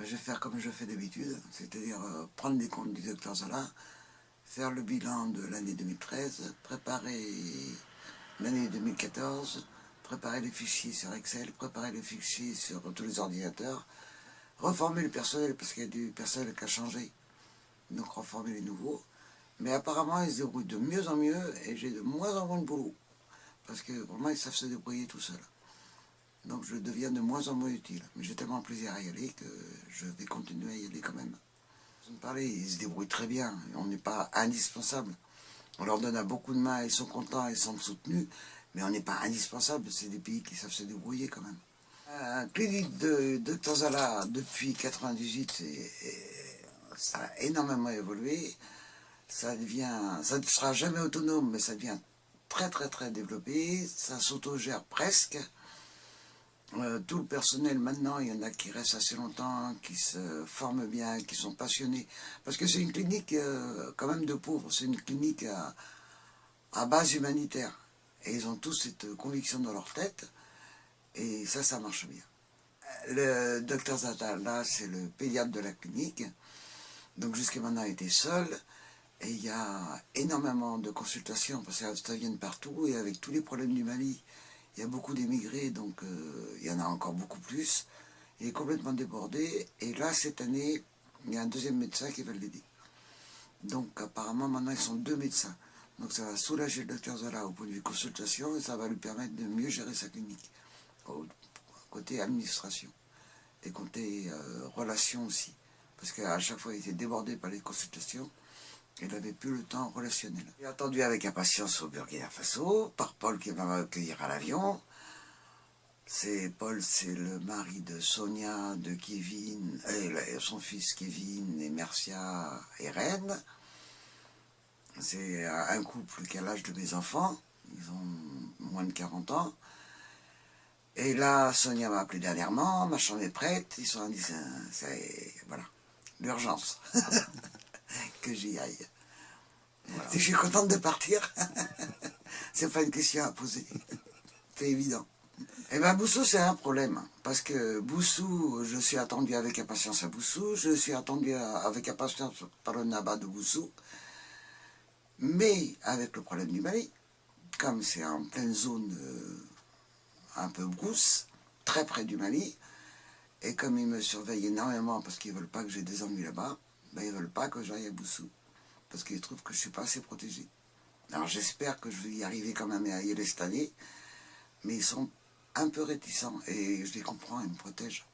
Je vais faire comme je fais d'habitude, c'est-à-dire prendre des comptes du docteur Zola, faire le bilan de l'année 2013, préparer l'année 2014, préparer les fichiers sur Excel, préparer les fichiers sur tous les ordinateurs, reformer le personnel parce qu'il y a du personnel qui a changé, donc reformer les nouveaux. Mais apparemment, ils se débrouillent de mieux en mieux et j'ai de moins en moins de boulot. Parce que vraiment, ils savent se débrouiller tout seuls. Donc je deviens de moins en moins utile. Mais j'ai tellement plaisir à y aller que je vais continuer à y aller quand même. Sans me parler, ils se débrouillent très bien. On n'est pas indispensable. On leur donne à beaucoup de mains, ils sont contents, ils sont soutenus. Mais on n'est pas indispensable. C'est des pays qui savent se débrouiller quand même. Un clinique de Dr Zala depuis 1998, ça a énormément évolué. Ça ne sera jamais autonome, mais ça devient très très très développé. Ça s'autogère presque. Tout le personnel maintenant, il y en a qui restent assez longtemps, qui se forment bien, qui sont passionnés. Parce que c'est une clinique quand même de pauvres, c'est une clinique à base humanitaire. Et ils ont tous cette conviction dans leur tête, et ça marche bien. Le docteur Zata, là, c'est le pédiatre de la clinique, donc jusqu'à maintenant il était seul, et il y a énormément de consultations, parce que ça vient de partout, et avec tous les problèmes du Mali, il y a beaucoup d'émigrés, donc il y en a encore beaucoup plus. Il est complètement débordé. Et là, cette année, il y a un deuxième médecin qui va l'aider. Donc apparemment, maintenant, ils sont 2 médecins. Donc ça va soulager le docteur Zola au point de vue consultation et ça va lui permettre de mieux gérer sa clinique. Côté administration. Et côté relations aussi. Parce qu'à chaque fois, il était débordé par les consultations. Il n'avait plus le temps relationnel. J'ai attendu avec impatience au Burkina Faso, par Paul qui va m'accueillir à l'avion. Paul, c'est le mari de Sonia, de Kevin, son fils Kevin et Mercia et Rennes. C'est un couple qui a l'âge de mes enfants, ils ont moins de 40 ans. Et là, Sonia m'a appelé dernièrement, ma chambre est prête, ils sont dit, voilà, l'urgence. Que j'y aille. Voilà. Si je suis contente de partir, c'est pas une question à poser. C'est évident. Eh bien, Boussou, c'est un problème. Parce que Boussou, je suis attendu avec impatience à Boussou, je suis attendu avec impatience par le Naba de Boussou. Mais avec le problème du Mali, comme c'est en pleine zone un peu brousse, très près du Mali, et comme ils me surveillent énormément parce qu'ils ne veulent pas que j'ai des ennuis là-bas, ben ils ne veulent pas que j'aille à Boussou. Parce qu'ils trouvent que je ne suis pas assez protégé. Alors j'espère que je vais y arriver quand même à y aller cette année, mais ils sont un peu réticents, et je les comprends, ils me protègent.